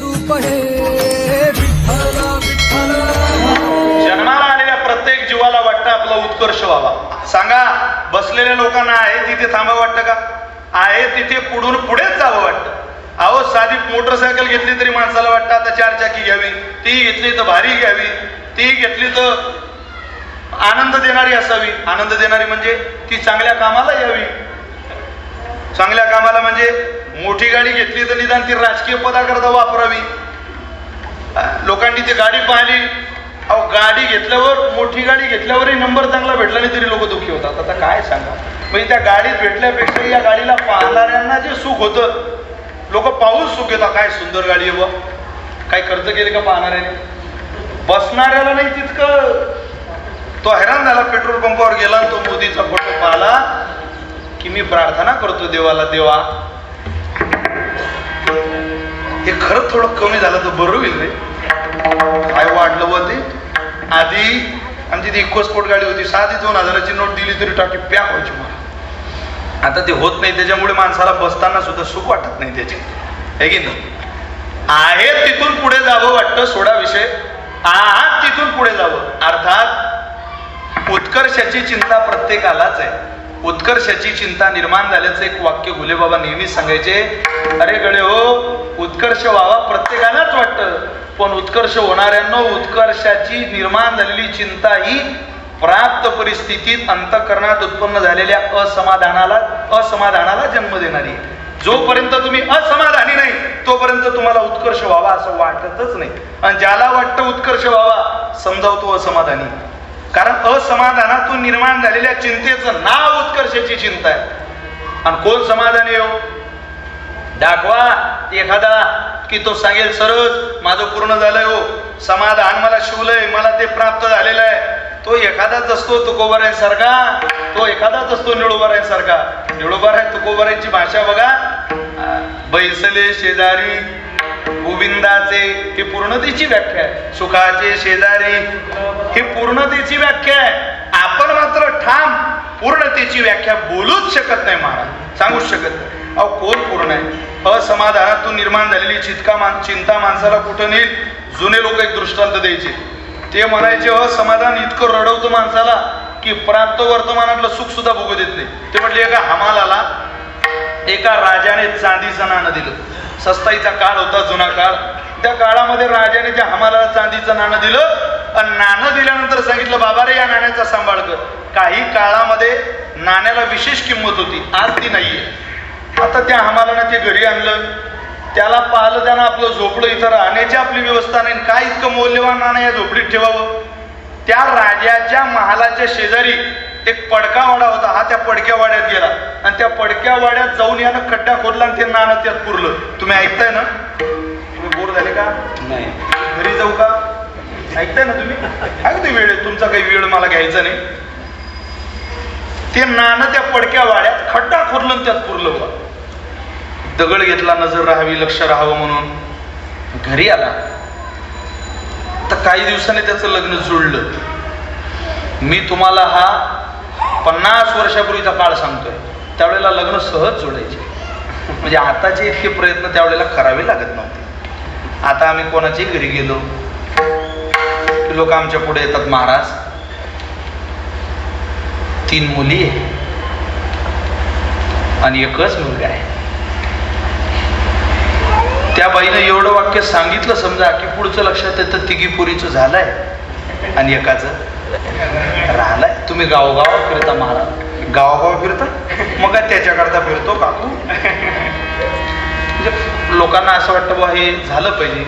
रूप हे विठ्ठल विठ्ठल. जन्माला आलेल्या प्रत्येक जीवाला वाटतं आपला उत्कर्ष व्हावा. सांगा, बसलेल्या लोकांना आहे तिथे थांबावं वाटतं का? आहे तिथे पुढेच जावं वाटतं. अहो, साधी मोटरसायकल घेतली तरी माणसाला वाटतं आता 4 चाकी घ्यावी, ती घेतली तर भारी घ्यावी, ती घेतली तर आनंद देणारी असावी. आनंद देणारी म्हणजे ती चांगल्या कामाला यावी. चांगल्या कामाला म्हणजे मोठी गाडी घेतली तर निदान ती राजकीय पदाकरता वापरावी. लोकांनी ती गाडी पाहिली, अहो गाडी घेतल्यावर, मोठी गाडी घेतल्यावरही नंबर चांगला भेटला नाही तरी लोक दुःखी होतात. आता काय सांगा, म्हणजे त्या गाडीत भेटल्यापेक्षा या गाडीला पाहणाऱ्यांना जे सुख होतं, लोक पाहून सुख घेतात. काय सुंदर गाडी आहे बा, काय खर्च केले का पाहणाऱ्याने? बसणाऱ्याला नाही तितकं. तो हैराण झाला, पेट्रोल पंपावर गेला, तो मोदीचा फोटो पाहिला की मी प्रार्थना करतो देवाला, देवा हे खरं थोडं कमी झालं तर बरं होईल रे. काय वाढलं होते आधी आमची ती इकोस्पोर्ट गाडी होती, साधी 2000ची नोट दिली तरी टाकी पॅक व्हायची मला. आता ते होत नाही, त्याच्यामुळे माणसाला बसताना सुद्धा सुख वाटत नाही त्याची, है की नाही? आहे तिथून पुढे जावं वाटतं, सोडा विषय. आहात तिथून पुढे जावं. अर्थात उत्कर्षाची चिंता प्रत्येकालाच आहे. उत्कर्षाची चिंता निर्माण झाल्याचं एक वाक्य घुले बाबा नेहमीच सांगायचे, अरे गळे हो, उत्कर्ष व्हावा प्रत्येकालाच वाटतं, पण उत्कर्ष होणाऱ्यांना उत्कर्षाची निर्माण झालेली चिंता ही प्राप्त परिस्थितीत अंतःकरणात उत्पन्न झालेल्या असमाधानाला जन्म देणारी. जोपर्यंत तुम्ही असमाधानी नाही तोपर्यंत तुम्हाला उत्कर्ष व्हावा असं वाटतच नाही. आणि ज्याला वाटतं उत्कर्ष व्हावा, समजावतो असमाधानी. कारण असमाधानातून निर्माण झालेल्या चिंतेचं नाव उत्कर्षाची चिंता आहे. आणि कोण समाधानी हो? दाखवा एखादा की तो सांगेल सरच माझं पूर्ण झालंय हो, समाधान मला शिवलंय, मला ते प्राप्त झालेलं आहे. तो एखादाच असतो तुकोबारायांसारखा, तो एखादाच असतो निळोबारायांसारखा. निळोबाराय तुकोबारायांची भाषा बघा, बैसले शेजारी गोविंदाचे, ही पूर्णतेची व्याख्या आहे. सुखाचे शेजारी, ही पूर्णतेची व्याख्या आहे. आपण मात्र ठाम पूर्णतेची व्याख्या बोलूच शकत नाही महाराज, सांगूच शकत नाही. अहो कोण पूर्ण आहे? असमाधानातून निर्माण झालेली चिंता माणसाला कुठं नेईल? जुने लोक एक दृष्टांत द्यायचे, ते म्हणायचे असमाधान इतकं रडवतं माणसाला की प्राप्त वर्तमानातलं सुख सुद्धा भोगू देत नाही. ते म्हटले, एका हमालाला एका राजाने चांदीचं नाणं दिलं. सस्ताईचा काळ होता, जुना काळ. त्या काळामध्ये राजाने त्या हमालाला चांदीचं नाणं दिलं आणि नाणं दिल्यानंतर सांगितलं, बाबा रे या नाण्याचा सांभाळ कर. काही काळामध्ये नाण्याला विशेष किंमत होती, आज ती नाहीये. आता त्या हमालानं ते घरी आणलं, त्याला पाहिलं, त्यानं आपलं झोपडं, इथं राहण्याची आपली व्यवस्था नाही, काय इतकं मौल्यवान नाणं या झोपडीत ठेवावं. त्या राजाच्या महालाच्या शेजारी एक पडका वाडा होता. हा त्या पडक्या वाड्यात गेला आणि त्या पडक्या वाड्यात जाऊन यानं खड्डा खोदला आणि ते नाणं त्यात पुरलं. तुम्ही ऐकताय ना? तुम्ही बोर झाले का? नाही. घरी जाऊ का? ऐकताय ना तुम्ही? अगदी वेळ आहे, तुमचा काही वेळ मला घ्यायचा नाही. ते नाणं त्या पडक्या वाड्यात खड्डा खोदलं आणि त्यात पुरलं बघा. दगड घेतला, नजर राहावी, लक्ष राहावं म्हणून. घरी आला तर काही दिवसांनी त्याचं लग्न जुळलं. मी तुम्हाला हा 50 वर्षापूर्वीचा काळ सांगतोय. त्यावेळेला लग्न सहज जोडायचे, म्हणजे आताचे इतके प्रयत्न त्यावेळेला करावे लागत नव्हते. आता आम्ही कोणाची घरी गेलो की लोक आमच्या पुढे येतात, महाराज 3 मुली आहे आणि एकच मुलगा आहे. त्या बाईनं एवढं वाक्य सांगितलं समजा की पुढचं लक्षात येतं, तिघी पोरीचं झालंय आणि एकाचं राहिलाय. तुम्ही गावोगाव फिरता महाराज, गावोगाव फिरता, मग काय त्याच्याकरता फिरतो काकू? म्हणजे लोकांना असं वाटतं बा हे झालं पाहिजे.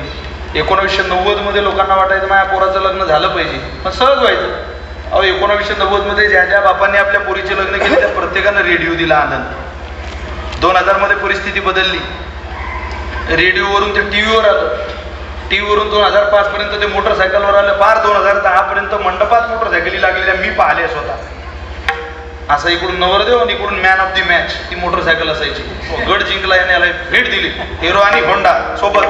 1990 मध्ये लोकांना वाटायचं माझ्या पोराचं लग्न झालं पाहिजे, मग सहज व्हायचं. अहो 1990 मध्ये ज्या ज्या बापांनी आपल्या पोरीचे लग्न केले त्या प्रत्येकानं रेडिओ दिला आनंद. 2000 मध्ये परिस्थिती बदलली, रेडिओवरून ते टीव्हीवर आलं, टीव्हीवरून 2005 पर्यंत ते मोटरसायकलवर आलं, फार 2010 पर्यंत मंडपात मोटरसायकली लागलेल्या मी पाहिले स्वतः. असं इकडून नवरदेव आणि इकडून मॅन ऑफ दी मॅच ती मोटरसायकल असायची. गड जिंकला याने, याला भेट दिली, हिरो आणि होंडा सोबत.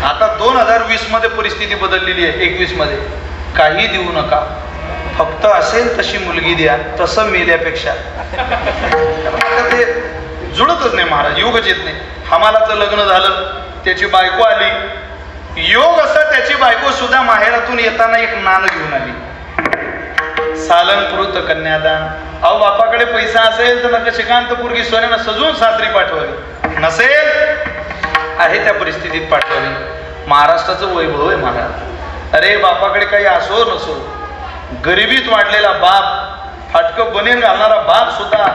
आता 2020 मध्ये परिस्थिती बदललेली आहे. 21 मध्ये काही देऊ नका, फक्त असेल तशी मुलगी द्या, तसं मेल्यापेक्षा. ते जुळतच नाही महाराज, योगच येत नाही. हमालाचं लग्न झालं, त्याची बायको आली. योग असं त्याची बायको सुद्धा माहेरातून येताना एक नाणं घेऊन आली. सालंकृत कन्यादान. अहो बापाकडे पैसा असेल तर नकशिकांत पोरगी सोन्यानं सजून सासरी पाठवावी, नसेल आहे त्या परिस्थितीत पाठवावी. महाराष्ट्राचं वैभव आहे महाराज. अरे बापाकडे काही असो नसो, गरिबीत वाढलेला बाप, फाटकं बनेन घालणारा बाप सुद्धा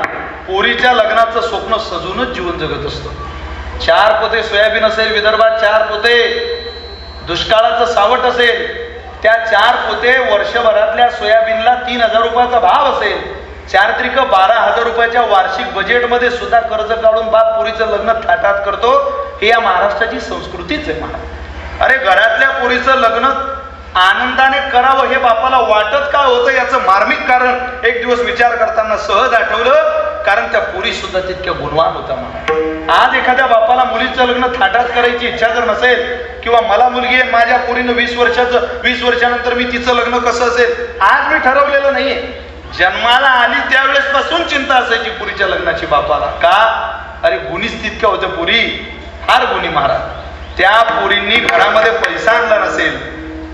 पोरीच्या लग्नाचं स्वप्न सजूनच जीवन जगत असतो. 4 पोते सोयाबीन असेल विदर्भात, 4 पोते दुष्काळाचं सावट असेल, त्या 4 पोते वर्षभरातल्या सोयाबीनला 3,000 रुपयाचा भाव असेल, 4 त्रिक 12,000 रुपयाच्या वार्षिक बजेटमध्ये सुद्धा कर्ज काढून बाप पोरीचं लग्न थाटात करतो. हे या महाराष्ट्राची संस्कृतीच आहे महाराज. अरे घरातल्या पोरीचं लग्न आनंदाने करावं हे बापाला वाटत का होतं याचं मार्मिक कारण एक दिवस विचार करताना सहज आठवलं. कारण त्या पोरी सुद्धा तितक्या गुणवान होत्या म्हणा. आज एखाद्या बापाला मुलीचं लग्न थाटात करायची इच्छा जर नसेल, किंवा मला मुलगी आहे, माझ्या पोरीनं 20 वर्षानंतर मी तिचं लग्न कसं असेल, आज मी ठरवलेलं नाहीये. जन्माला आली त्यावेळेस पासून चिंता असायची पुरीच्या लग्नाची बापाला. का? अरे गुणीच तितक्या होत्या पुरी, फार गुणी महाराज. त्या पोरींनी घरामध्ये पैसा आणला नसेल,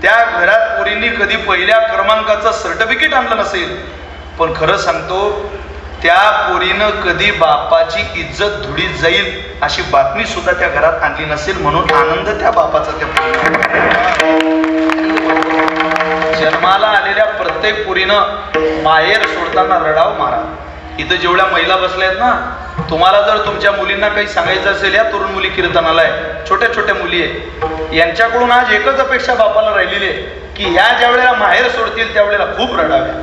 त्या घरात पोरींनी कधी पहिल्या क्रमांकाचं सर्टिफिकेट आणलं नसेल, पण खरं सांगतो त्या पोरीनं कधी बापाची इज्जत धुळीत जाईल अशी बातमी सुद्धा त्या घरात आणली नसेल. म्हणून आनंद त्या बापाचा त्या जन्माला आलेल्या प्रत्येक पोरीनं माहेर सोडताना रडाव मारा. इथं जेवढ्या महिला बसल्या आहेत ना, तुम्हाला जर तुमच्या मुलींना काही सांगायचं असेल, या तरुण मुली कीर्तनाला आहे, छोट्या छोट्या मुली आहेत, यांच्याकडून आज एकच अपेक्षा बापाला राहिलेली आहे की ह्या ज्या वेळेला माहेर सोडतील त्यावेळेला खूप रडाव्या.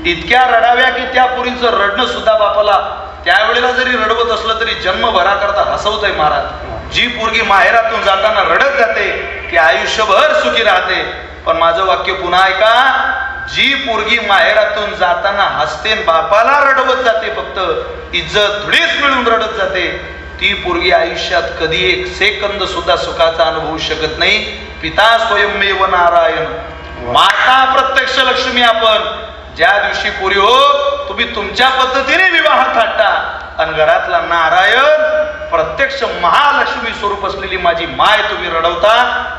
इतक्या रडाव्या की त्या पोरींचं रडणं सुद्धा बापाला त्यावेळेला जरी रडवत असलं तरी जन्मभराकरता हसवतंय महाराज. जी पोरगी माहेरातून जाताना रडत जाते ती आयुष्यभर सुखी राहते. पण माझं वाक्य पुन्हा ऐका, जी पोरगी माहेरातून जाताना हसते बापाला रडवत जाते, फक्त इज्जत धुळीच मिळून रडत जाते, ती पोरगी आयुष्यात कधी एक सेकंद सुद्धा सुखाचा अनुभवू शकत नाही. पिता स्वयंमेव नारायण, माता प्रत्यक्ष लक्ष्मी. आपण ज्या दिवशी पोरी हो तुम्ही तुमच्या पद्धतीने विवाह थाटता आणि घरातला नारायण प्रत्यक्ष महालक्ष्मी स्वरूप असलेली माझी माय तुम्ही रडवता,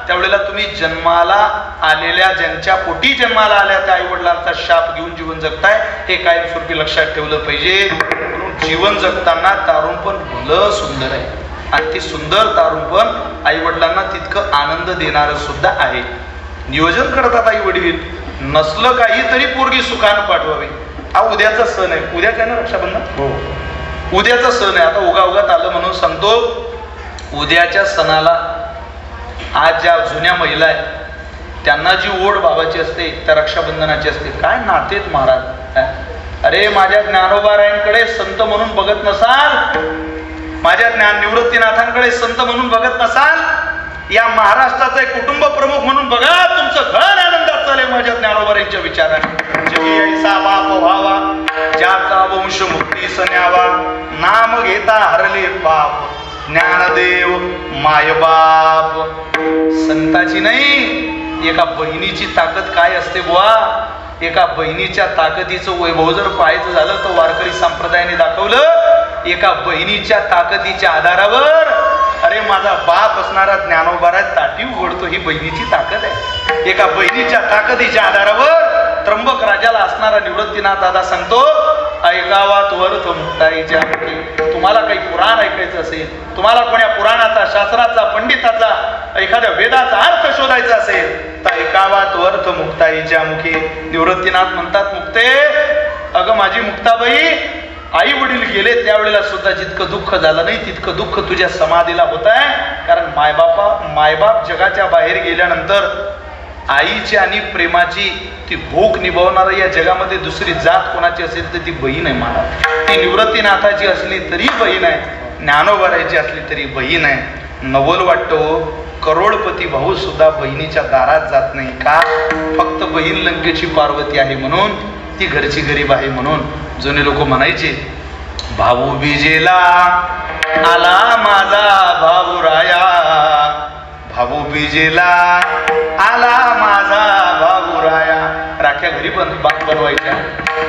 त्यावेळेला तुम्ही जन्माला आलेल्या, ज्यांच्या पोटी जन्माला आल्या त्या आई वडिलांचा शाप घेऊन जीवन जगताय, हे कायमस्वरूपी लक्षात ठेवलं पाहिजे. म्हणून जीवन जगताना तारुणपण भलं सुंदर आहे आणि ती सुंदर तारुणपण आई वडिलांना तितकं आनंद देणारं सुद्धा आहे. नियोजन करतात आई वडील, नसलं काही तरी पोरगी सुखानं पाठवावी. हा उद्याचा सण आहे. उद्या काय ना रक्षाबंधन, हो उद्याचा सण आहे. आता उगाउगात आलं म्हणून सांगतो, उद्याच्या सणाला आज ज्या जुन्या महिला आहेत त्यांना जी ओढ बाबाची असते त्या रक्षाबंधनाची असते. काय नातेत महाराज. अरे माझ्या ज्ञानोबारायांकडे संत म्हणून बघत नसाल, माझ्या निवृत्तीनाथांकडे संत म्हणून बघत नसाल, या महाराष्ट्राचा एक कुटुंब प्रमुख म्हणून बघा, तुमचं घर आनंदात चालेल माझ्या ज्ञानोबारांच्या विचाराने. जगी ऐसा बाप व्हावा ज्याचा वंश मुक्तीस न्यावा, नाम घेता हरले पाप ज्ञानदेव मायबाप. संताची नाही, एका बहिणीची ताकद काय असते बुवा. एका बहिणीच्या ताकदीचं वैभव जर पाहायचं झालं तर वारकरी संप्रदायाने दाखवलं. एका बहिणीच्या ताकदीच्या आधारावर अरे माझा बाप असणारा ज्ञानोबारा ताटी उघडतो, ही बहिणीची ताकद आहे. एका बहिणीच्या ताकदीच्या आधारावर त्र्यंबक राजाला असणारा निवृत्तीनाथ दादा सांगतो, ऐकावात वर्थ मुक्ताईच्या. तुम्हाला काही पुराण ऐकायचं असेल, तुम्हाला कोण्या पुराणाचा, शास्त्राचा, पंडिताचा, एखाद्या वेदाचा अर्थ शोधायचा असेल तर ऐकावात वर्थ मुक्ताईच्या मुखी. निवृत्तीनाथ म्हणतात, मुक्ते अगं माझी मुक्ताबाई, आई वडील गेले त्यावेळेला सुद्धा जितकं दुःख झालं नाही तितकं दुःख तुझ्या समाधीला होत आहे. कारण मायबाप जगाच्या बाहेर गेल्यानंतर आईची आणि प्रेमाची ती भूक निभावणारा या जगामध्ये दुसरी जात कोणाची असेल तर ती बहीण आहे महाराज. ती निवृत्तीनाथाची असली तरी बहीण आहे, ज्ञानोबाराची असली तरी बहीण आहे. नवल वाटतो करोडपती भाऊ सुद्धा बहिणीच्या दारात जात नाही. का? फक्त बहीण लंकेची पार्वती आहे म्हणून, ती घरची गरीब आहे म्हणून. जुने लोक म्हणायचे, भाऊ बिजेला आला माझा भाऊ राया, भाऊ बिजेला आला माझा भाऊ राया. राख्या घरी बनवायच्या,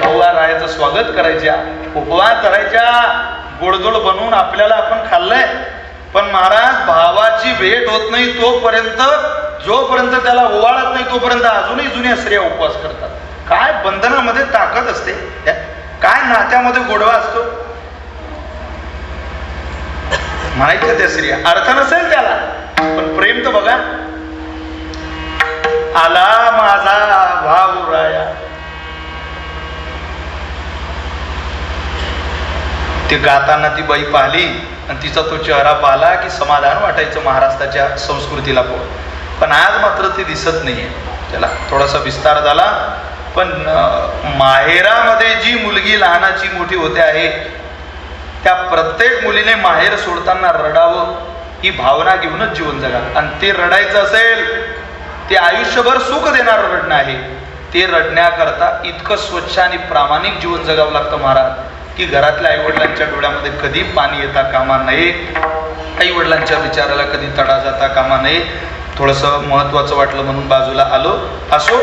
भाऊ रायाचं स्वागत करायच्या, उपवास करायच्या, गोडधोड बनवून आपल्याला आपण खाल्लंय, पण महाराज भावाची भेट होत नाही तोपर्यंत, जोपर्यंत त्याला ओवाळत नाही तोपर्यंत अजूनही जुन्या स्त्रिया उपवास करतात. काय बंधनामध्ये ताकद असते, काय नात्यामध्ये गोडवा असतो. म्हणायचं त्या स्त्रिया, अर्थ नसेल त्याला, पण प्रेम तर बघा. आला माझा भाऊ राया, ते गाताना ती बाई पाहिली आणि तिचा तो चेहरा पाहिला की समाधान वाटायचं महाराष्ट्राच्या संस्कृतीला. पण आज मात्र ते दिसत नाहीये. त्याला थोडासा विस्तार झाला. पण माहेरामध्ये जी मुलगी लहानाची मोठी होते आहे, त्या प्रत्येक मुलीने माहेर सोडताना रडावं ही भावना घेऊनच जीवन जगा. आणि ते रडायचं असेल, ते आयुष्यभर सुख देणारं रडणं आहे. ते रडण्याकरता इतकं स्वच्छ आणि प्रामाणिक जीवन जगावं लागतं महाराज, की घरातल्या आईवडिलांच्या डोळ्यामध्ये कधी पाणी येता कामा नये, आईवडिलांच्या विचाराला कधी तडा जाता कामा नये. थोडंसं महत्वाचं वाटलं म्हणून बाजूला आलो. असो,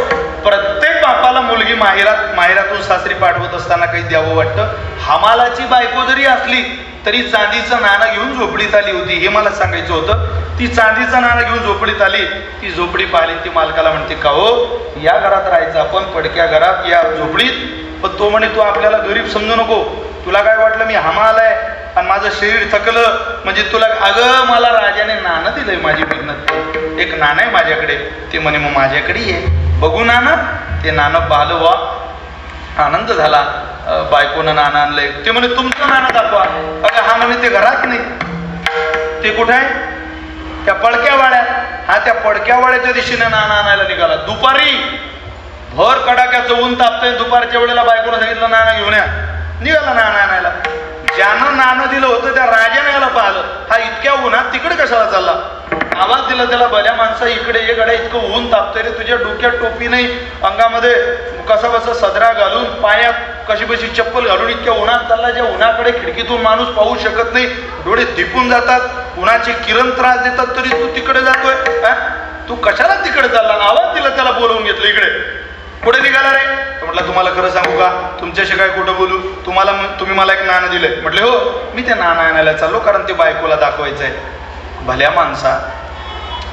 प्रत्येक बापाला मुलगी माहेरातून सासरी पाठवत असताना काही द्यावं वाटतं. हमालाची बायको जरी असली तरी चांदीचं नाणं घेऊन झोपडीत आली होती, हे मला सांगायचं होतं. ती चांदीचं नाणं घेऊन झोपडीत आली. ती झोपडी पाहिली, ती मालकाला म्हणते, का हो या घरात राहायचं आपण, पडक्या घरात, या झोपडीत. पण तो म्हणे, तू आपल्याला गरीब समजू नको. तुला काय वाटलं मी हमाल आहे आणि माझं शरीर थकलं म्हणजे तुला? अगं मला राजाने नाणं दिलंय माझी मेहनत, एक नाणं आहे माझ्याकडे. ते म्हणे, मग माझ्याकडे ये, बघू नाणं. ते नाणं पाहिलं, वा आनंद झाला. बायकोनं नाणं आणलंय. ते म्हणे, तुमचं नाणं दाखवा. अगं हा म्हणे, ते घरात नाही. ते कुठं आहे? त्या पडक्या वाड्यात. हा, त्या पडक्या वाड्याच्या दिशेने नाणं आणायला निघाला. दुपारी भर कडाक्याचं ऊन तापतंय. दुपारच्या वेळेला बायकोनं सांगितलं नाणं घेऊन या. निघाला नाणं आणायला. ज्यानं नाणं दिलं होतं त्या राजाने याला पाहिलं. हा इतक्या उन्हात तिकडे कशाला चालला? आवाज दिला त्याला, भल्या माणसा इकडे ये गड्या, इतकं ऊन तापतंय रे, तुझ्या डोक्यात टोपी नाही, अंगामध्ये कसा बसा सदरा घालून, पायात कशी बशी चप्पल घालून इतक्या उन्हात चालला, ज्या उन्हाकडे खिडकीतून माणूस पाहू शकत नाही, डोळे दिपून जातात, उन्हाचे किरण त्रास देतात, तरी तू तिकडे जातोय. तू कशाला तिकडे चालला? आवाज दिला त्याला, बोलवून घेतलं, इकडे कुठे निघाला रे? म्हटलं, तुम्हाला खरं सांगू का, तुमच्याशी काय कुठं बोलू, तुम्ही मला एक नाणं दिलंय. म्हटले, हो मी ते नाणं आणायला चाललो, कारण ते बायकोला दाखवायचं आहे. भल्या माणसा,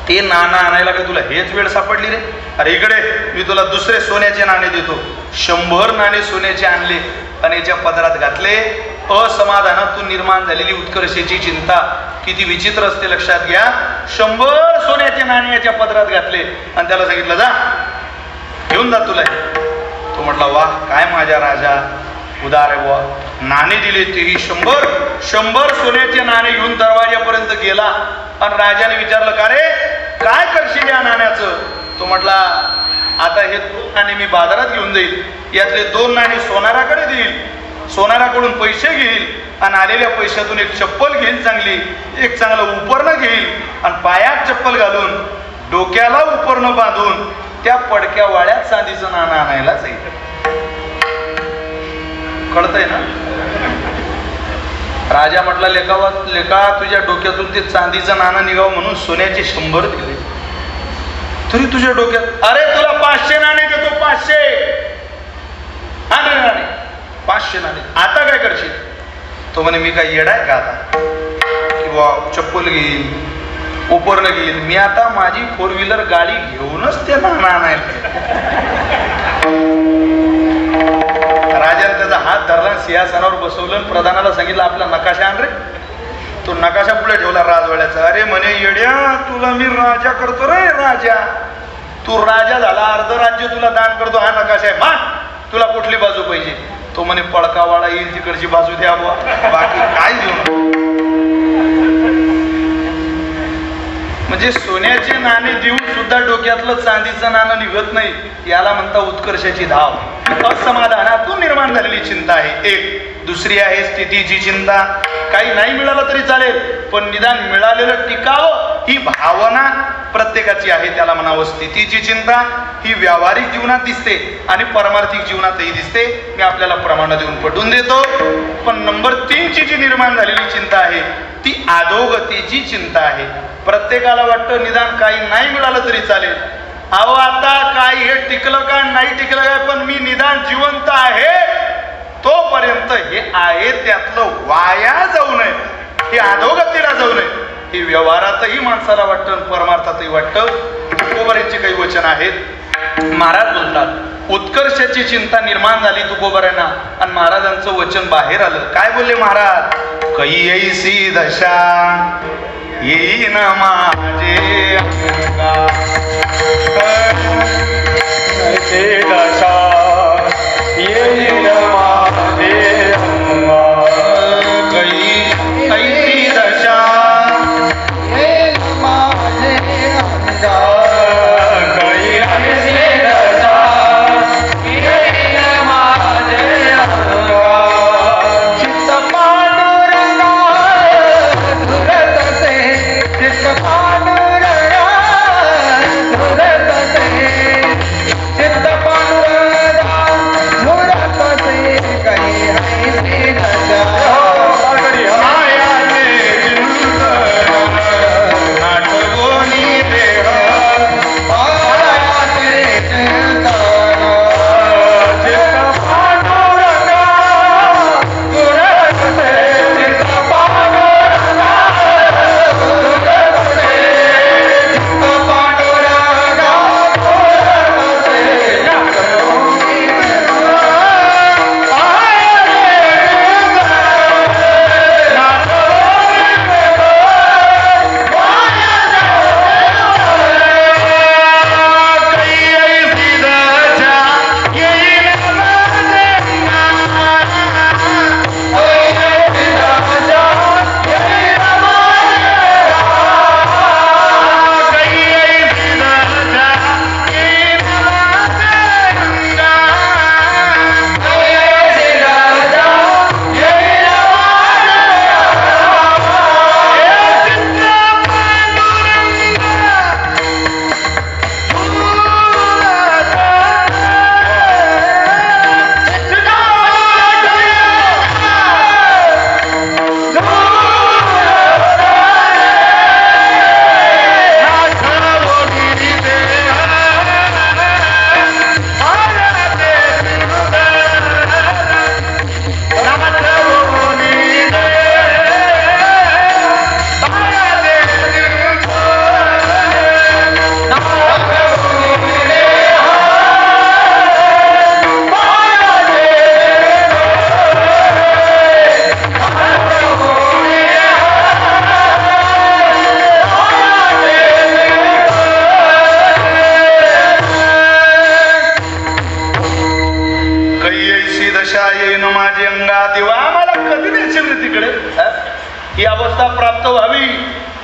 ते नाणं आणायला काय तुला हेच वेळ सापडली रे? अरे इकडे, मी तुला दुसरे सोन्याचे नाणे देतो. 100 नाणे सोन्याचे आणले आणि याच्या पदरात घातले. असमाधानातून निर्माण झालेली उत्कर्षाची चिंता किती विचित्र असते लक्षात घ्या. 100 सोन्याचे नाणे याच्या पदरात घातले आणि त्याला सांगितलं, जा घेऊन जा तुला. तो म्हटला, वाह काय माझ्या राजा उदार आहे बुवा. नाणे दिले, तेही 100 सोन्याचे नाणे घेऊन दरवाजापर्यंत गेला आणि राजाने विचारलं, का रे काय करशील या नाण्याचं? तो म्हटला, आता हे 2 नाणे मी बाजारात घेऊन जाईल, यातले 2 नाणे सोनाराकडे देईल, सोनाराकडून पैसे घेईल आणि आलेल्या पैशातून एक चप्पल घेईल चांगली, एक चांगलं उपरणं घेईल आणि पायात चप्पल घालून डोक्याला उपरणं बांधून त्या पडक्या वाड्यात चांदीचं नाणं आणायला जाईल. कळतंय ना? राजा म्हटला, लेका तुझ्या डोक्यातून ते चांदीचं नाणं निघावं म्हणून सोन्याचे 100 दिले, तरी तुझ्या डोक्यात, अरे तुला 500 नाणे देतो, 500 नाणे, 500 नाणे, आता काय करशील? तो म्हणे, मी काय येडाय का आता, किंवा चप्पल घेईल, उपरणं घेईल, मी आता माझी 4 व्हीलर गाडी घेऊनच ते नाणं आणायला. राजाने त्याचा हात धरला, सिंहासनावर बसवलं, प्रधानाला सांगितलं, आपला नकाशा आण रे. तो नकाशा पुढे ठेवला राजवाड्याचा. अरे म्हणे, येड्या तुला मी राजा करतो रे, राजा. तू राजा झाला, अर्ध राज्य तुला दान करतो, हा नकाशा आहे, मान तुला कुठली बाजू पाहिजे? तो म्हणे, पडकावाडा येईल तिकडची बाजू द्या बुवा, बाकी काय देऊ. म्हणजे सोन्याचे नाणे देऊन सुद्धा डोक्यातलं चांदीचं नाणं निघत नाही. याला म्हणता उत्कर्षाची धाव. असमाधानातून निर्माण झालेली चिंता आहे एक. दुसरी आहे स्थितीची चिंता. काही नाही मिळालं तरी चालेल, पण निदान मिळालेलं टिकावं ही भावना प्रत्येकाची आहे. त्याला म्हणावं स्थितीची चिंता. ही व्यावहारिक जीवनात दिसते आणि परमार्थिक जीवनातही दिसते. मी आपल्याला प्रमाण देऊन पटवून देतो. पण नंबर 3 ची जी निर्माण झालेली चिंता आहे ती अधोगतीची चिंता आहे. प्रत्येकाला वाटतं निदान काही नाही मिळालं तरी चालेल. अहो आता काही हे टिकलं का नाही टिकलं काय, पण मी निदान जिवंत आहे तोपर्यंत हे आहे त्यातलं वाया जाऊ नये, हे अधोगतीला जाऊ नये, हे व्यवहारातही माणसाला वाटतं आणि परमार्थातही वाटतं. तुकोबारांची काही वचन आहेत. महाराज बोलतात उत्कर्षाची चिंता निर्माण झाली तुकोबारांना आणि महाराजांचं वचन बाहेर आलं. काय बोलले महाराज? कैसी दशा येईन माझे अंगा, कैसी दशा येईन माझे अंगा, कैसी दशा येईन माझे अंगा, कैसी दशा येईन माझे अंगा. चित्त पांडुरंगा धुरतसे, चित्त पांडुरंगा धुरतसे, चित्त पांडुरंगा धुरतसे, काही ऐसी दशा ही अवस्था प्राप्त व्हावी.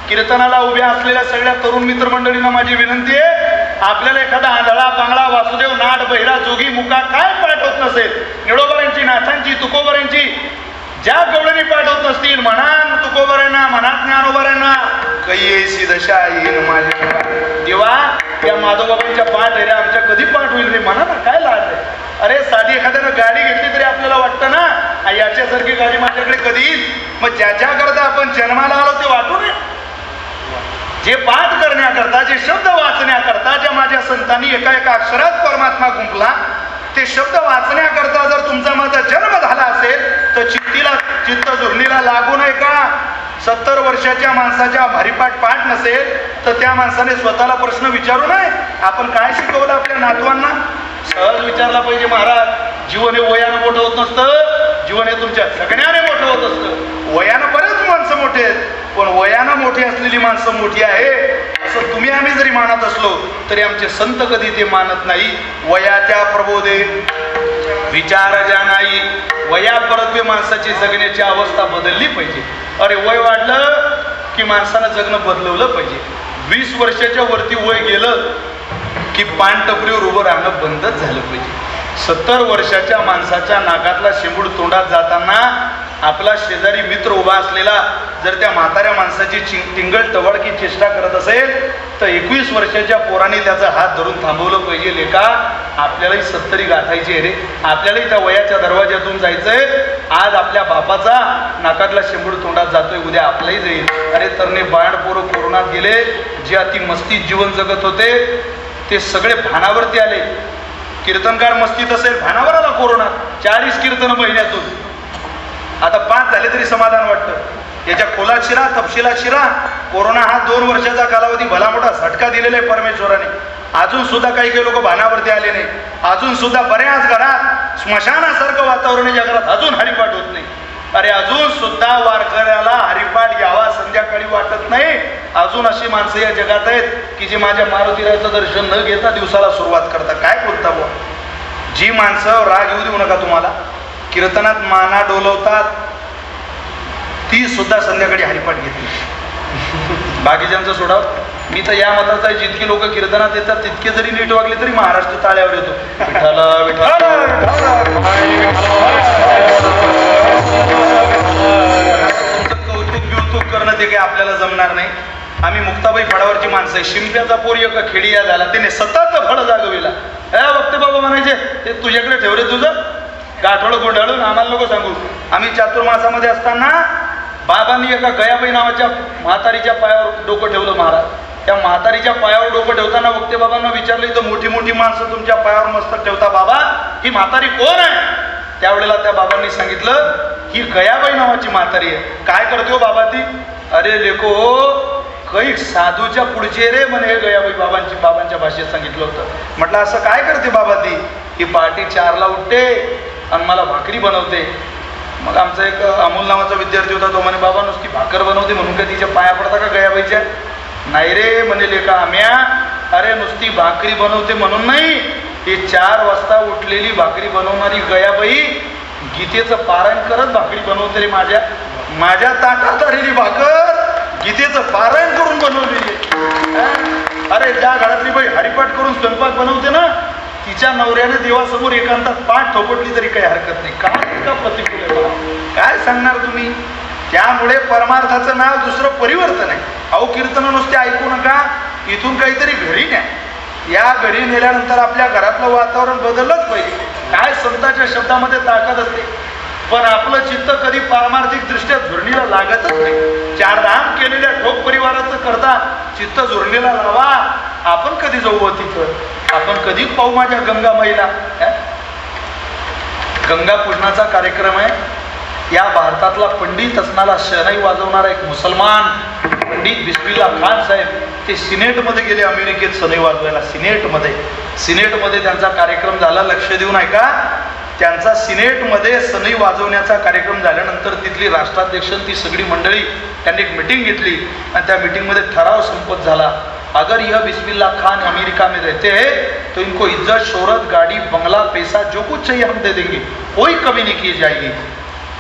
कीर्तनाला उभ्या असलेल्या सगळ्या तरुण मित्रमंडळींना माझी विनंती आहे, आपल्याला एखादा आंधळा बांगळा वासुदेव नाट बहिरा जोगी मुका काय पाठ होत नसेल, निळोबारांची नाथांची तुकोबारांची ज्या गवळणी पाठ होत नसतील, म्हणा तुकोबारांना म्हणा ज्ञानोबारांना कैसी दशा येईन माझ्या देवा. या माधवबाबांच्या पाठ आहे रे, आमच्या कधी पाठ होईल रे, म्हणा ना, काय लाज आहे. अरे साधी एखाद्यानं गाडी घेतली तरी आपल्याला वाटतं ना याच्यासारखी गाडी माझ्याकडे कधी येईल. मग ज्याच्याकरता आपण जन्माला आलो ते वाटू नये. जे पाठ करण्याकरता, जे शब्द वाचण्याकरता ज्या माझ्या संतांनी एका एका अक्षरात परमात्मा गुंफला, ते शब्द वाचण्याकरता जर तुमचा माझा जन्म झाला असेल तर चित्त झुरणीला लागू नये का? 70 वर्षाच्या माणसाच्या हरिपाठ पाठ नसेल तर त्या माणसाने स्वतःला प्रश्न विचारू नये, आपण काय शिकवलं आपल्या नातवांना? सहज विचारला पाहिजे. महाराज, जीवन हे वयानं मोठं होत नसतं, जीवन हे तुमच्या जगण्याने मोठं होत असतं. वयानं बरेच माणसं मोठे आहेत, पण वयानं मोठी असलेली माणसं मोठी आहे असं तुम्ही आम्ही जरी मानत असलो तरी आमचे संत कधी ते मानत नाही. वयाच्या प्रबोधे विचार ज्या नाही, वया परत्वे माणसाची जगण्याची अवस्था बदलली पाहिजे. अरे वय वाढलं की माणसानं जगणं बदलवलं पाहिजे. 20 वर्षाच्या वरती वय गेलं की पान टपरीवर उभं राहणं बंदच झालं पाहिजे. 70 वर्षाच्या माणसाच्या नाकातला शेंबूड तोंडात जाताना आपला शेजारी मित्र उभा असलेला जर त्या म्हाताऱ्या माणसाची टिंगल टवळकी चेष्टा करत असेल तर 21 वर्षाच्या पोराने त्याचा हात धरून थांबवलं पाहिजे. लेका, आपल्यालाही 70 गाठायची आहे रे, आपल्यालाही त्या वयाच्या दरवाज्यातून जायचंय. आज आपल्या बापाचा नाकातला शेंबूड तोंडात जातोय, उद्या आपलाही जाईल. अरे तरणे बाळ पोरं कोरोनात गेले, जे अति मस्तीत जीवन जगत होते ते सगळे भानावरती आले. कीर्तनकार मस्तीत असेल, भानावर आला कोरोना. 40 कीर्तन महिन्यातून आता 5 झाले तरी समाधान वाटतं. याच्या खोलात शिरा, तपशिलात शिरा कोरोना हा 2 वर्षाचा कालावधी भला मोठा झटका दिलेला आहे परमेश्वराने. अजून सुद्धा काही लोक भानावरती आले नाही. अजून सुद्धा बऱ्याच घरात स्मशानासारखं वातावरण आहे, ज्या घरात अजून हरिपाठ होत नाही. अरे अजून सुद्धा वारकऱ्याला हरिपाठ घ्यावा संध्याकाळी वाटत नाही. अजून अशी माणसं या जगात आहेत की जे माझ्या मारुतीरायाचं दर्शन न घेता दिवसाला सुरुवात करतात. काय बोलता बुवा? जी माणसं, राग येऊ देऊ नका तुम्हाला, कीर्तनात माना डोलवतात ती सुद्धा संध्याकाळी हरिपाठ घेतली. बाकीच्यांचं सोडाव. मी तर या मताचा आहे, जितकी लोक कीर्तनात येतात तितके जरी नीट वागले तरी महाराष्ट्र ताळ्यावर येतो. विठ्ठला विठ्ठला कौतुक करणं ते काही आपल्याला जमणार नाही. आम्ही मुक्ताबाई फळावरची माणसं आहे. शिंप्याचा पोर एक खेडिया झाला, त्याने सतत फळ जागविला. वक्ते बाबा म्हणायचे ते तुझ्याकडे ठेव रे, तुझं गाठोड गोंडाळून आम्हाला नको सांगू. आम्ही चातुर्मासामध्ये असताना बाबांनी एका गयाबाई नावाच्या म्हातारीच्या पायावर डोकं ठेवलं महाराज. त्या म्हातारीच्या पायावर डोकं ठेवताना वक्ते बाबांना विचारलं, इथं मोठी मोठी माणसं तुमच्या पायावर मस्तक ठेवता बाबा, ही म्हातारी कोण आहे? त्यावेळेला त्या बाबांनी सांगितलं ही गयाबाई नावाची म्हातारी आहे. काय करते हो बाबा ती? अरे लेको कैक साधूच्या पुढचे रे म्हणे गयाबाई. बाबांच्या भाषेत सांगितलं होतं. म्हटलं असं काय करते बाबा ती? ही पहाटे 4ला उठते आणि मला भाकरी बनवते. मग आमचा एक अमोल नावाचा विद्यार्थी होता, तो म्हणे बाबा नुसती भाकर बनवते म्हणून का तिच्या पाया पडता का गयाबाईच्या? नाही रे म्हणे लेका आम्या, अरे नुसती भाकरी बनवते म्हणून नाही, ही 4 वाजता उठलेली भाकरी बनवणारी गयाबाई गीतेचं पारायण करत भाकरी बनवते रे. माझ्या ताटात आलेली भाकर गीतेचं पारायण करून बनवलेली. अरे ज्या घरातली बाई हरिपाठ करून स्वयंपाक बनवते ना, तिच्या नवऱ्याने देवासमोर एकांतात पाठ थोपटली तरी काही हरकत नाही. का प्रतिकूल आहे? काय सांगणार तुम्ही? त्यामुळे परमार्थाचं नाव दुसरं परिवर्तन आहे. अहो कीर्तन नुसते ऐकू नका, इथून काहीतरी घरी न्या. या घरी नेल्यानंतर आपल्या घरातलं वातावरण बदललंच पाहिजे. काय संतांच्या शब्दामध्ये ताकद असते, पण आपलं चित्त कधी पारमार्थिक दृष्ट्या झुरणीला लागतच नाही. 4 धाम केलेल्या ठोक परिवाराचं करता चित्त झुरणीला लावा. आपण कधी जाऊ तिथं? आपण कधी पाहू माझ्या गंगा माईला? गंगा पूजनाचा कार्यक्रम आहे. या भारतातला पंडित असणारा शहनाई वाजवणारा एक मुसलमान पंडित बिस्मिल्ला खान साहेब, ते सिनेटमध्ये गेले अमेरिकेत शहनाई वाजवायला. सिनेटमध्ये त्यांचा कार्यक्रम झाला. लक्ष देऊन ऐका. त्यांचा सिनेटमध्ये शहनाई वाजवण्याचा कार्यक्रम झाल्यानंतर तिथली राष्ट्राध्यक्ष ती सगळी मंडळी त्यांनी एक मीटिंग घेतली आणि त्या मीटिंगमध्ये ठराव संपत झाला, अगर यह बिस्मिल्ला खान अमेरिका में रहते हैं तो इनको इज्जत, शोहरत, गाड़ी, बंगला, पैसा जो कुछ चाहिए हम दे देंगे, कोई कमी नहीं की जाएगी.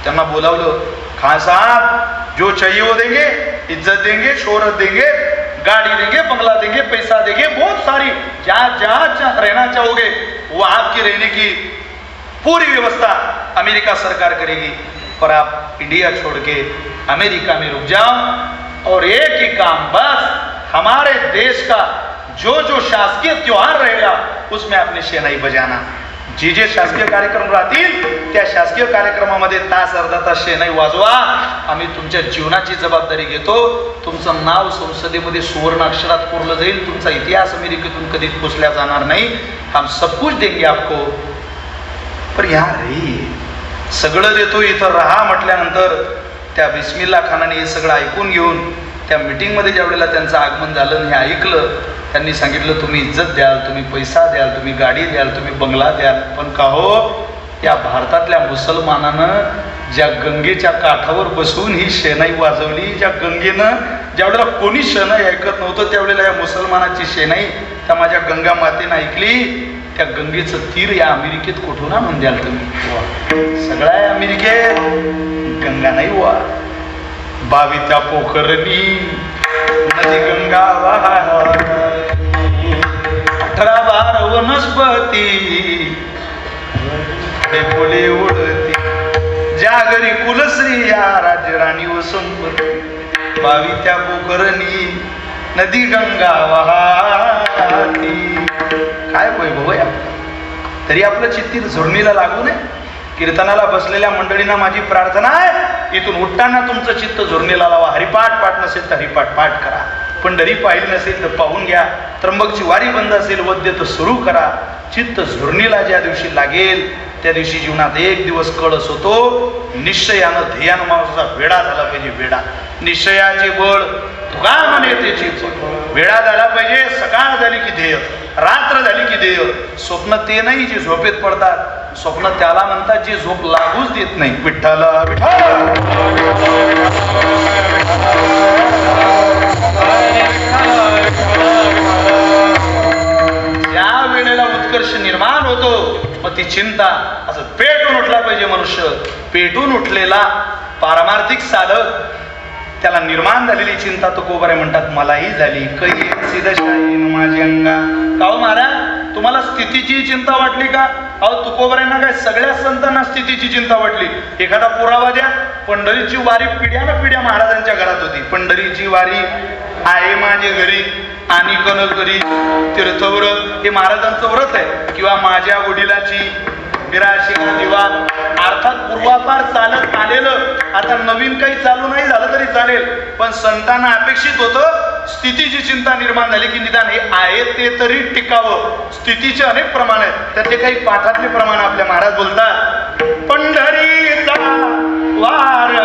त्यांना बोलावलं, खान साहब जो चाहिए वो देंगे, इज्जत देंगे, शोहरत देंगे, गाड़ी देंगे, बंगला देंगे, पैसा देंगे, बहुत सारी जहाँ रहना चाहोगे वो आपकी रहने की पूरी व्यवस्था अमेरिका सरकार करेगी, पर आप इंडिया छोड़ के अमेरिका में रुक जाओ और एक ही काम बस, हमारे देश का जो जो शासकीय त्योहार रहेगा उसमें आपने शहनाई बजाना. जे शासकीय कार्यक्रम राहतील त्या शासकीय कार्यक्रमामध्ये तास अर्धा तास शहनाई वाजवा. आम्ही तुमच्या जीवनाची जबाबदारी घेतो. तुमचं नाव संसदेमध्ये सुवर्ण अक्षरात कोरलं जाईल. तुमचा इतिहास अमेरिकेतून कधीच पुसल्या जाणार नाही. हम सब कुछ देंगे आपको. पण यार रे सगळं देतो इथं राहा म्हटल्यानंतर त्या बिस्मिल्ला खानाने हे सगळं ऐकून घेऊन त्या मीटिंगमध्ये ज्या वेळेला त्यांचं आगमन झालं हे ऐकलं, त्यांनी सांगितलं तुम्ही इज्जत द्याल, तुम्ही पैसा द्याल, तुम्ही गाडी द्याल, तुम्ही बंगला द्याल, पण का हो या भारतातल्या मुसलमानानं ज्या गंगेच्या काठावर बसून ही शहनाई वाजवली, ज्या गंगेनं ज्या वेळेला कोणी शहनाई ऐकत नव्हतं त्यावेळेला या मुसलमानाची शहनाई त्या माझ्या गंगा मातेनं ऐकली. त्या गंगेचं तीर या अमेरिकेत कुठून आणून द्याल तुम्ही? सगळा आहे अमेरिकेत, गंगा नाही वा. 22 पोखरणी नदी गंगा वाहती, 18 वनस्पती फुले उडती, ज्या घरी कुलश्री या राज्यराणी व संपत्ती. 22 पोखरणी नदी गंगा वाहती. काय वैभव आहे तरी आपलं चित्त झुरणीला लागू नये. कीर्तनाला बसलेल्या मंडळींना माझी प्रार्थना आहे, इथून उठताना तुमचं चित्त झुरणीला लावा. हरिपाठ पाठ नसेल तर हरिपाठ पाठ करा. पंढरी पाहिली नसेल तर पाहून घ्या. त्र्यंबकची वारी बंद असेल वद्य तर सुरू करा. चित्त झुरणीला ज्या दिवशी लागेल त्या दिवशी जीवनात एक दिवस कळस होतो, निश्चयानं ध्येयानं माणसाचा वेडा झाला पाहिजे. वेडा निश्चयाचे बळ तुका म्हणे त्याची वेडा झाला पाहिजे. सकाळ झाली की ध्येय, रात्र झाली की ध्येय. स्वप्न ते नाही जे झोपेत पडतात, स्वप्न त्याला म्हणतात जे झोप लागूच देत नाही. विठ्ठल ज्या वेळेला उत्कर्ष निर्माण होतो, मग ती चिंता असं पेटून उठला पाहिजे. मनुष्य पेटून उठलेला पारमार्थिक साधक, त्याला निर्माण झालेली चिंता तो कोबरे म्हणतात मलाही झाली. माझी अंगा काहो महाराज, तुम्हाला स्थितीची चिंता वाटली का? अहो तुकोबऱ्यांना काय सगळ्या संतांना स्थितीची चिंता वाटली. एखादा पुरावा द्या. पंढरीची वारी पिढ्यानं पिढ्या महाराजांच्या घरात होती. पंढरीची वारी आहे माझे घरी आणि कन करी तीर्थव्रत हे महाराजांचं व्रत आहे. किंवा माझ्या वडिलाची विराशिका दिवा, अर्थात पूर्वापार चालत आलेलं. आता नवीन काही चालू नाही झालं तरी चालेल, पण संतांना अपेक्षित होतं स्थितीची चिंता निर्माण झाली की निदान हे आहे ते तरी टिकावं. स्थितीचे अनेक प्रमाण आहेत, त्याचे काही पाठातले प्रमाण आपल्या महाराज बोलतात. पंढरीचा वार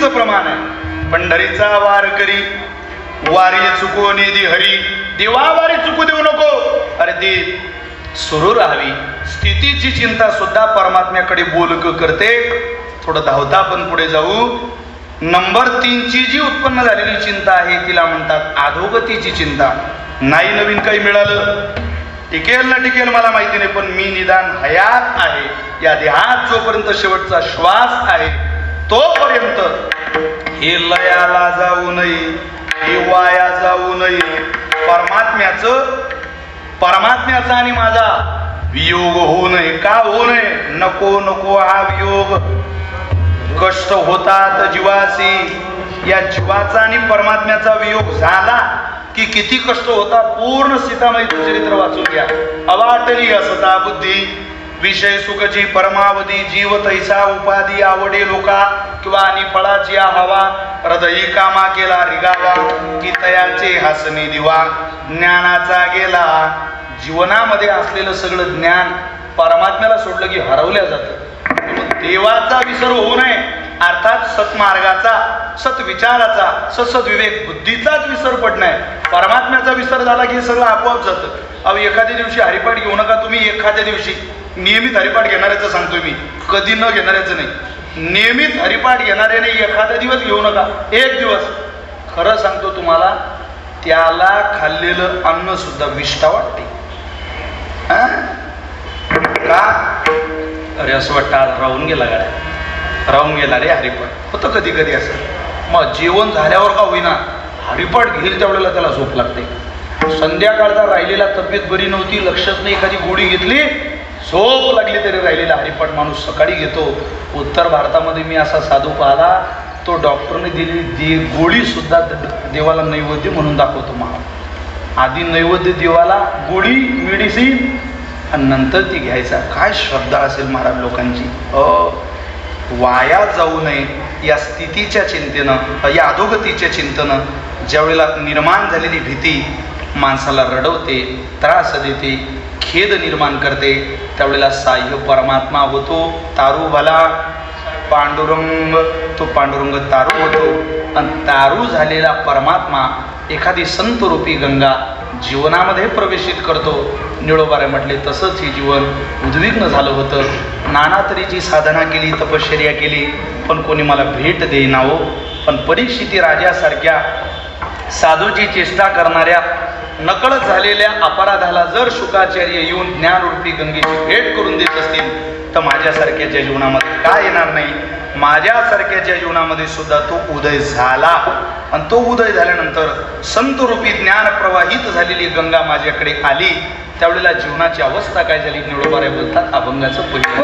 प्रमाण आहे. पंढरीचा वार करी वारी चुको निधी हरी, देवा वारी चुकू देऊ नको. अरे ती सुरू राहावी. स्थितीची चिंता सुद्धा परमात्म्याकडे बोलक करते. थोडं धावता पण पुढे जाऊ. नंबर 3 ची जी उत्पन्न झालेली चिंता आहे तिला म्हणतात अधोगतीची चिंता. नाही नवीन काही मिळालं, टिकेल ना टिकेल मला माहिती नाही, पण मी निदान हयात आहे. या देहात जोपर्यंत शेवटचा श्वास आहे तोपर्यंत हे लयाला जाऊ नये, हे वाया जाऊ नये. परमात्म्याचा आणि माझा वियोग होऊ नये. का होऊ नये? नको नको हा वियोग. कष्ट होतात जीवासी. या जीवाचा आणि परमात्म्याचा वियोग झाला की किती कष्ट होतात. पूर्ण सीतामाईचं चरित्र वाचून घ्या. अवाटली असता बुद्धी विषय सुखची परमावधी, जीव तैसा उपाधी आवडे लोका किंवा आणि फळाची हवा, हृदयी कामा केला रिगावा की तयाचे हसने दिवा. ज्ञानाचा गेला. जीवनामध्ये असलेलं सगळं ज्ञान परमात्म्याला सोडलं की हरवल्या जातं. देवाचा विसर होऊ नये. अर्थात सत्मार्गाचा, सत्विचाराचा, सद्विवेक बुद्धीचाच विसर पडणे. परमात्म्याचा विसर झाला की सगळं आपोआप जातं. अहो एखाद्या दिवशी हरिपाठ घेऊ नका तुम्ही. एखाद्या दिवशी नियमित हरिपाठ घेणाऱ्याचं सांगतोय मी, कधी न घेणाऱ्याचं नाही. नियमित हरिपाठ घेणाऱ्याने एखादा दिवस घेऊ नका. एक दिवस खरं सांगतो तुम्हाला, त्याला खाल्लेलं अन्न सुद्धा विष्ठा वाटते. का? अरे असं वाटतं आज राहून गेला गाड्या, राहून गेला रे हरिपाठ. होतं कधी कधी असं. मग जेवण झाल्यावर का होईना हरिपाठ घेईल त्यावेळेला त्याला झोप लागते. संध्याकाळचा राहिलेला तब्येत बरी नव्हती, लक्षच नाही, एखादी गोळी घेतली, झोप लागली तरी राहिलेला हरिपाठ माणूस सकाळी घेतो. उत्तर भारतामध्ये मी असा साधू पाहिला, तो डॉक्टरने दिली गोळी सुद्धा देवाला नैवेद्य म्हणून दाखवतो. महा आधी नैवेद्य देवाला गोळी मेडिसिन, आणि नंतर ती घ्यायचा. काय श्रद्धा असेल महाराज लोकांची. वाया जाऊ नये या स्थितीच्या चिंतेनं, या अधोगतीच्या चिंतेनं ज्यावेळेला निर्माण झालेली भीती माणसाला रडवते, त्रास देते, खेद निर्माण करते, त्यावेळेला साह्य परमात्मा होतो. तारू भला पांडुरंग, तो पांडुरंग तारू होतो. आणि तारू झालेला परमात्मा एखादी संतरूपी गंगा जीवनामध्ये प्रवेशित करतो. निळोबारे म्हटले तसंच हे जीवन उद्विग्न झालं होतं. नाना तऱ्हेची साधना केली, तपश्चर्या केली, पण कोणी मला भेट देईना हो. पण परीक्षिती राजासारख्या साधूची चेष्टा करणाऱ्या नकळत झालेल्या अपराधाला जर शुकाचार्य येऊन ज्ञानरूपी गंगेची भेट करून देत असतील तर माझ्यासारख्याच्या जीवनामध्ये काय येणार नाही. माझ्यासारख्याच्या जीवनामध्ये सुद्धा तो उदय झाला. आणि तो उदय झाल्यानंतर संतरूपी ज्ञान प्रवाहित झालेली गंगा माझ्याकडे आली. त्यावेळेला जीवनाची अवस्था काय झाली. निळोबारे बोलतात अभंगाचं पहिलं